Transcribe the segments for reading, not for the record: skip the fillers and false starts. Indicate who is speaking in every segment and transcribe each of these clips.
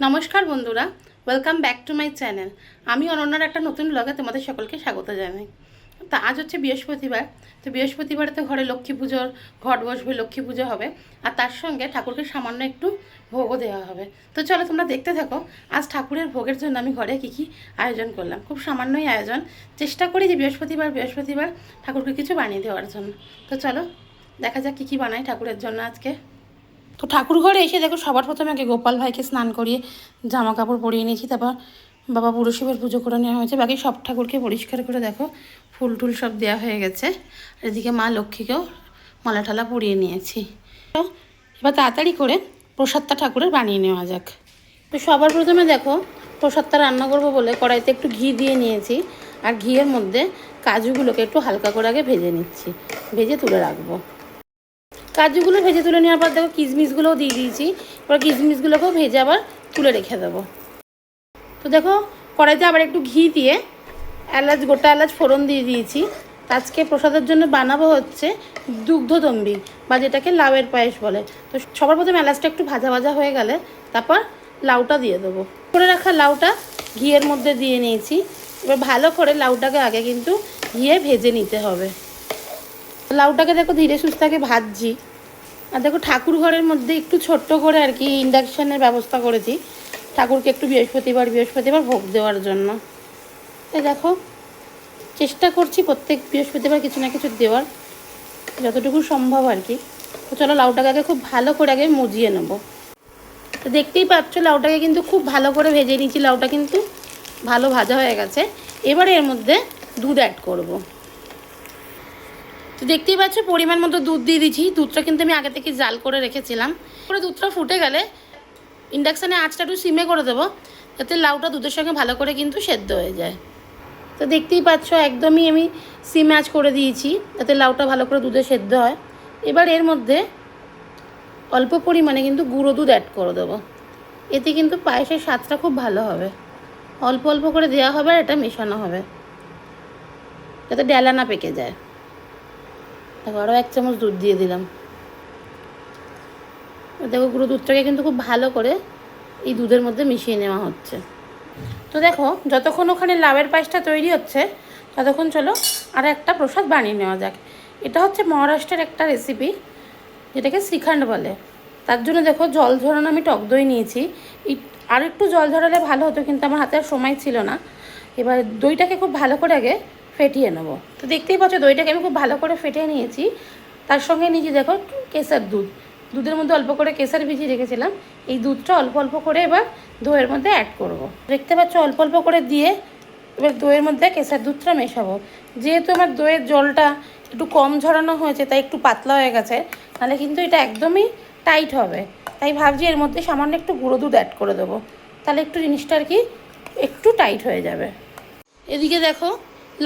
Speaker 1: নমস্কার বন্ধুরা, welcome back to my channel. আমি অনন্যার একটা নতুন ব্লগে তোমাদের সকলকে স্বাগত জানাই। তা আজ হচ্ছে বৃহস্পতিবার। তো বৃহস্পতিবারে তো ঘরে লক্ষ্মী পুজোর ঘট বসবে, লক্ষ্মী পুজো হবে, আর তার সঙ্গে ঠাকুরকে সামান্য একটু ভোগও দেওয়া হবে। তো চলো তোমরা দেখতে থাকো আজ ঠাকুরের ভোগের জন্য আমি ঘরে কী আয়োজন করলাম। খুব সামান্যই আয়োজন, চেষ্টা করি যে বৃহস্পতিবার ঠাকুরকে কিছু বানিয়ে দেওয়ার জন্য। তো চলো দেখা যাক কী বানাই ঠাকুরের জন্য আজকে। তো ঠাকুর ঘরে এসে দেখো সবার প্রথমে আগে গোপাল ভাইকে স্নান করিয়ে জামা কাপড় পরিয়ে নিয়েছি, তারপর বাবা পুরুষের পুজো করে নেওয়া হয়েছে। বাকি সব ঠাকুরকে পরিষ্কার করে দেখো ফুল টুল সব দেওয়া হয়ে গেছে। আর এদিকে মা লক্ষ্মীকেও মালা ঠালা পরিয়ে নিয়েছি। তো এবার তাড়াতাড়ি করে প্রসাদটা ঠাকুরের বানিয়ে নেওয়া যাক। তো সবার প্রথমে দেখো প্রসাদটা রান্না করবো বলে কড়াইতে একটু ঘি দিয়ে নিয়েছি, আর ঘিয়ের মধ্যে কাজুগুলোকে একটু হালকা করে আগে ভেজে নিচ্ছি, ভেজে তুলে রাখবো। কাজুগুলো ভেজে তুলে নেওয়ার পর দেখো কিশমিশগুলোও দিয়ে দিয়েছি, এবার কিশমিশগুলোকেও ভেজে আবার তুলে রেখে দেবো। তো দেখো কড়াইতে আবার একটু ঘি দিয়ে গোটা এলাচ ফোড়ন দিয়ে দিয়েছি। আজকে প্রসাদের জন্য বানাবো হচ্ছে দুগ্ধতম্বী, বা যেটাকে লাউয়ের পায়েস বলে। তো সবার প্রথমে এলাচটা একটু ভাজা ভাজা হয়ে গেলে তারপর লাউটা দিয়ে দেবো। করে রাখা লাউটা ঘিয়ের মধ্যে দিয়ে নিয়েছি। এবার ভালো করে লাউটাকে আগে কিন্তু ঘিয়ে ভেজে নিতে হবে। লাউটাকে দেখো ধীরে সুস্থে ভাজছি। আর দেখো ঠাকুর ঘরের মধ্যে একটু ছোট্ট করে আর কি ইন্ডাকশানের ব্যবস্থা করেছি ঠাকুরকে একটু বৃহস্পতিবার ভোগ দেওয়ার জন্য। তাই দেখো চেষ্টা করছি প্রত্যেক বৃহস্পতিবার কিছু না কিছু দেওয়ার, যতটুকু সম্ভব আর কি। তো চলো লাউটাকে আগে খুব ভালো করে আগে মজিয়ে নেবো। তো দেখতেই পাচ্ছ লাউটাকে কিন্তু খুব ভালো করে ভেজে নিয়েছি, লাউটা কিন্তু ভালো ভাজা হয়ে গেছে। এবারে এর মধ্যে দুধ অ্যাড করব। তো দেখতেই পাচ্ছ পরিমাণ মতো দুধ দিয়ে দিচ্ছি। দুধটা কিন্তু আমি আগে থেকে জাল করে রেখেছিলাম। পরে দুধটা ফুটে গেলে ইন্ডাকশানে আঁচটা একটু সিমে করে দেবো, যাতে লাউটা দুধের সঙ্গে ভালো করে কিন্তু সেদ্ধ হয়ে যায়। তো দেখতেই পাচ্ছ একদমই আমি সিম আঁচ করে দিয়েছি, যাতে লাউটা ভালো করে দুধে সেদ্ধ হয়। এবার এর মধ্যে অল্প পরিমাণে কিন্তু গুঁড়ো দুধ অ্যাড করে দেবো। এতে কিন্তু পায়েসের স্বাদটা খুব ভালো হবে। অল্প অল্প করে দেওয়া হবে আর এটা মেশানো হবে, যাতে ডেলা না পেকে যায়। আরও 1 চামচ দুধ দিয়ে দিলাম। দেখো গুঁড়ো দুধটাকে কিন্তু খুব ভালো করে এই দুধের মধ্যে মিশিয়ে নেওয়া হচ্ছে। তো দেখো যতক্ষণ ওখানে লাউয়ের পায়েসটা তৈরি হচ্ছে ততক্ষণ চলো আর একটা প্রসাদ বানিয়ে নেওয়া যাক। এটা হচ্ছে মহারাষ্ট্রের একটা রেসিপি, যেটাকে শ্রীখণ্ড বলে। তার জন্য দেখো জল ঝরানো আমি টক দই নিয়েছি। আর একটু জল ঝরালে ভালো হতো, কিন্তু আমার হাতে আর সময় ছিল না। এবার দইটাকে খুব ভালো করে আগে ফেটিয়ে নেবো। তো দেখতেই পাচ্ছ দইটাকে আমি খুব ভালো করে ফেটিয়ে নিয়েছি। তার সঙ্গে নিয়েছি দেখো কেসার দুধ। দুধের মধ্যে অল্প করে কেসার ভিজিয়ে রেখেছিলাম। এই দুধটা অল্প অল্প করে এবার দইয়ের মধ্যে অ্যাড করব। দেখতে পাচ্ছ অল্প অল্প করে দিয়ে এবার দইয়ের মধ্যে কেসার দুধটা মেশাবো। যেহেতু আমার দইয়ের জলটা একটু কম ঝরানো হয়েছে তাই একটু পাতলা হয়ে গেছে, নাহলে কিন্তু এটা একদমই টাইট হবে। তাই ভাবছি এর মধ্যে সামান্য একটু গুঁড়ো দুধ অ্যাড করে দেবো, তাহলে একটু জিনিসটা আর কি একটু টাইট হয়ে যাবে। এদিকে দেখো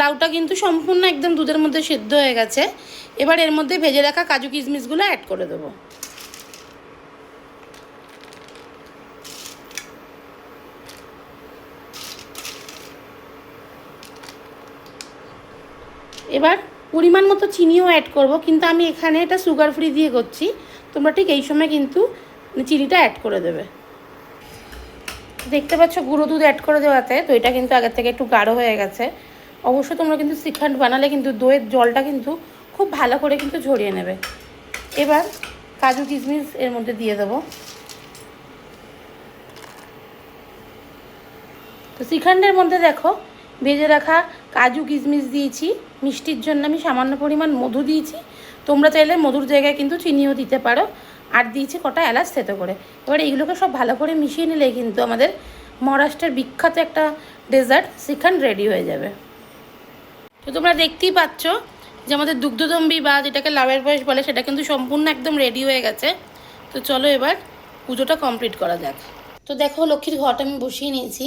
Speaker 1: লাউটা কিন্তু সম্পূর্ণ একদম দুধের মধ্যে সেদ্ধ হয়ে গেছে। এবার এর মধ্যে ভেজে রাখা কাজু কিশমিশগুলো অ্যাড করে দেবো। এবার পরিমাণ মতো চিনিও অ্যাড করব, কিন্তু আমি এখানে এটা সুগার ফ্রি দিয়ে করছি। তোমরা ঠিক এই সময় কিন্তু চিনিটা অ্যাড করে দেবে। দেখতে পাচ্ছ গুঁড়ো দুধ অ্যাড করে দেওয়াতে দইটা কিন্তু আগের থেকে একটু গাঢ় হয়ে গেছে। অবশ্য তোমরা কিন্তু শ্রীখণ্ড বানালে কিন্তু দইয়ের জলটা কিন্তু খুব ভালো করে কিন্তু ঝরিয়ে নেবে। এবার কাজু কিশমিশ এর মধ্যে দিয়ে দেবো। তো শ্রীখণ্ডের মধ্যে দেখো ভেজে রাখা কাজু কিশমিশ দিয়েছি। মিষ্টির জন্য আমি সামান্য পরিমাণ মধু দিয়েছি, তোমরা চাইলে মধুর জায়গায় কিন্তু চিনিও দিতে পারো। আর দিয়েছি কটা এলাচ থেতো করে। এবার এইগুলোকে সব ভালো করে মিশিয়ে নিলেই কিন্তু আমাদের মহারাষ্ট্রের বিখ্যাত একটা ডেজার্ট শ্রীখণ্ড রেডি হয়ে যাবে। তো তোমরা দেখতেই পাচ্ছ যে আমাদের দুগ্ধতম্বী বা যেটাকে লাউয়ের পায়েস বলে সেটা কিন্তু সম্পূর্ণ একদম রেডি হয়ে গেছে। তো চলো এবার পুজোটা কমপ্লিট করা যাক। তো দেখো লক্ষ্মীর ঘট আমি বসিয়ে নিয়েছি।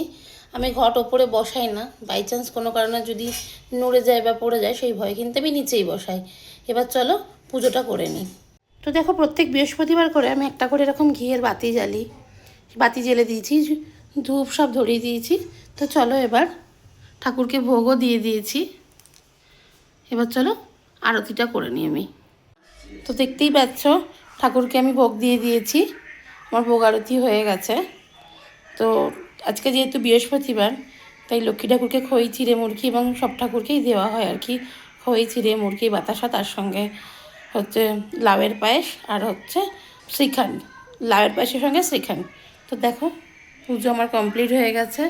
Speaker 1: আমি ঘট ওপরে বসাই না, বাই চান্স কোনো কারণে যদি নড়ে যায় বা পড়ে যায় সেই ভয়, কিন্তু আমি নিচেই বসাই। এবার চলো পুজোটা করে নিই। তো দেখো প্রত্যেক বৃহস্পতিবার করে আমি একটা করে এরকম ঘিয়ের বাতি জ্বেলে দিয়েছি, ধূপ সব ধরিয়ে দিয়েছি। তো চলো এবার ঠাকুরকে ভোগও দিয়ে দিয়েছি। এবার চলো আরতিটা করে নিই আমি। তো দেখতেই পাচ্ছ ঠাকুরকে আমি ভোগ দিয়ে দিয়েছি, আমার ভোগ আরতি হয়ে গেছে। তো আজকে যেহেতু বৃহস্পতিবার, তাই লক্ষ্মী ঠাকুরকে খই চিঁড়ে মুরগি এবং সব ঠাকুরকেই দেওয়া হয় আর কি, খই চিঁড়ে মুরগি বাতাসা, তার সঙ্গে হচ্ছে লাউয়ের পায়েস আর হচ্ছে শ্রীখণ্ড, লাউয়ের পায়েসের সঙ্গে শ্রীখণ্ড। তো দেখো পুজো আমার কমপ্লিট হয়ে গেছে।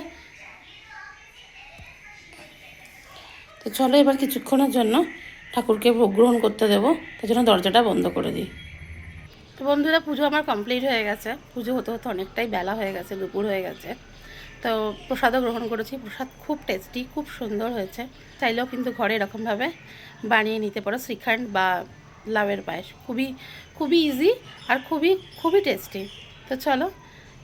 Speaker 1: তো চলো এবার কিছুক্ষণের জন্য ঠাকুরকে ভোগ গ্রহণ করতে দেবো, তার জন্য দরজাটা বন্ধ করে দিই। তো বন্ধুরা, পুজো আমার কমপ্লিট হয়ে গেছে। পুজো হতে হতে অনেকটাই বেলা হয়ে গেছে, দুপুর হয়ে গেছে। তো প্রসাদও গ্রহণ করেছি। প্রসাদ খুব টেস্টি, খুব সুন্দর হয়েছে। চাইলেও কিন্তু ঘরে এরকমভাবে বানিয়ে নিতে পারো শ্রীখণ্ড বা লাউয়ের পায়েস। খুবই খুবই ইজি আর খুবই খুবই টেস্টি। তো চলো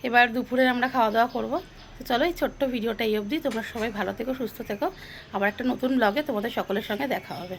Speaker 1: এবার দুপুরে আমরা খাওয়া দাওয়া করবো। তো চলো এই ছোট্ট ভিডিওটা এই অবধি। তোমরা সবাই ভালো থেকো, সুস্থ থেকো। আবার একটা নতুন ব্লগে তোমাদের সকলের সঙ্গে দেখা হবে।